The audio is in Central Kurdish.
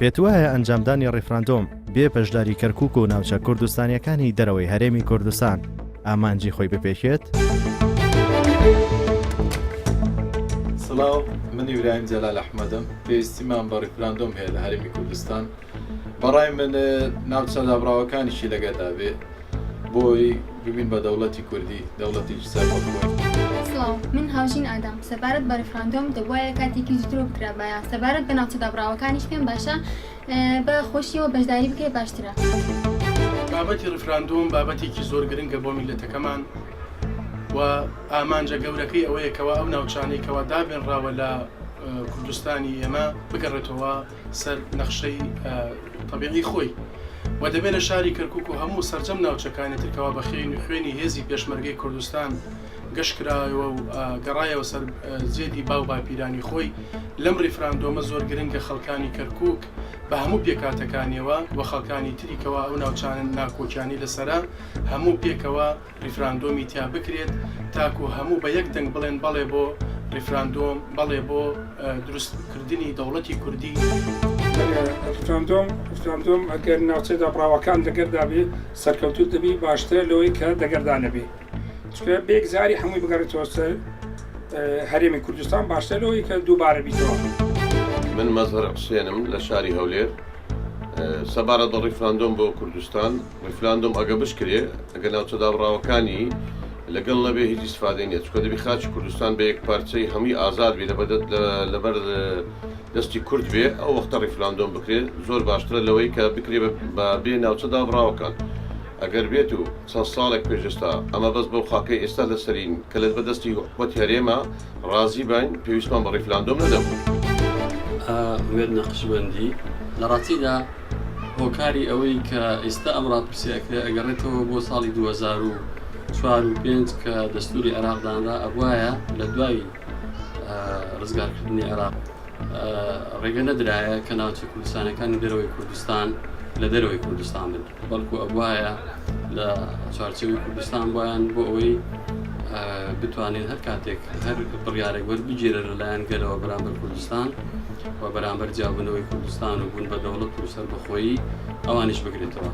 پێت وایە ئەنجامدانی ڕێفراندۆم بێ بەشداری کەرکووک و ناوچە کوردستانیەکانی دەرەوەی هەرێمی کوردستان ئامانجی خۆی بپێکێت؟ سڵاو، من ئیبراهیم جەلال ئەحمەدم. پێویستیمان بە ڕێفراندۆم هەیە لە هەرێمی کوردستان. بەڕای من ناوچە دابڕاوەکانیشی لەگەدا بێ بۆی ببین بە دەوڵەتی کوردی دەوڵەتێکی سەربەخۆی. سڵاو، من هاوژین ئادەم. سەبارەت بە ڕێفراندۆم دەبوایە کاتێکی زووترۆ بکرابایە. سەبارەت بە ناوچە دابڕاوەکانیش پێم باشە بە خۆشیەوە بەشداری بکرێت باشترە. بابەتی ڕێفراندۆم بابەتێکی زۆر گرنگە بۆ میلەتەکەمان و ئامانجە گەورەکەی ئەوەیە کەوا ئەو ناوچانەی کەوا دابێنراوە لە کوردستانی ئێمە بگەڕێتەوە سەر نەخشەی تەبیعی خۆی و دەبێت لە شاری کەرکووک و هەموو سەرجەم ناوچەکانی ترکەوە بە خوێنی هێزی پێشمەرگەی کوردستان گەشت کرایەوە و گەڕایەوە سەر جێدی باو باپیرانی خۆی. لەم ڕێفراندۆمە زۆر گرنگە خەڵکانی کەرکووک بە هەموو پێکاتەکانیەوە و خەڵکانی تریکەوە ئەو ناوچانن ناکۆکیانی لەسەرا هەموو پێکەوە ڕێفراندۆمی تیا بکرێت تاکو هەموو بە یەک دەنگ بڵێن بەڵێ بۆ ڕێفراندۆم، بەڵێ بۆ دروستکردنی دەوڵەتی کوردی. ڕێفراندۆم ئەگەر ناوچەی دابڕاوەکان دەگەردا بێ سەرکەوتوو دەبی باشترە لەوەی کە دەگەردانە بێ. چکە بێگزاری هەمووی بگەڕێتەوە سەر هەرێمی کوردستان باشترە لەوەی کە دووبارە بیتەوە. من مەزهەر حوسێنم لە شاری هەولێر. سەبارەت بە ڕێفراندۆم بۆ کوردستان، ڕێفراندۆم ئەگە بشکرێ ئەگە ناوچە دابڕاوەکانی لەگەڵ نەبێ هیچ ئیسفادەی نییە، چکە دەبی خاچی کوردستان بە یەک پارچەی هەمووی ئازاد بێ لەبەر دەستی کورد بێ ئەو وەختە ڕێفراندۆم بکرێت زۆر باشترە لەوەی کە بکرێ بە بێ ناوچە دابڕاوەکان. ئەگەر بێت و چەند ساڵێک پێشستا ئەمە بەس بەو خاکەی ئێستا لەسەرین کە لە بەدەستی حکومەتی هەرێمە ڕازی باین پێویستمان بە ڕێفراندۆم نەدەبوو. ئەمێر نەقشبەندی لە ڕاستیدا هۆکاری ئەوەی کە ئێستا ئەم ڕاپرسیەکرێ ئەگەڕێتەوە بۆ ساڵی 2004 و 5 کە دەستوری عێراقدانرا ئەبوایە لە دوای ڕزگارکردنی عێراق ڕێگە نەدرایە کە ناوچە کوردستانەکانی دەرەوەی کوردستان لە دەرەوەی کوردستان بن، بەڵکو ئەبوایە لە چوارچێوی کوردستان بۆیان بۆ ئەوەی بتوانین هەر کاتێک هەر بڕیارێک وەربگیرە لەلایەن گەلەوە بەرامبەر کوردستان و بەرامبەر جیاوبوونەوەی کوردستان و بوون بە دەوڵەت و سەربەخۆیی ئەوانیش بگرێتەوە.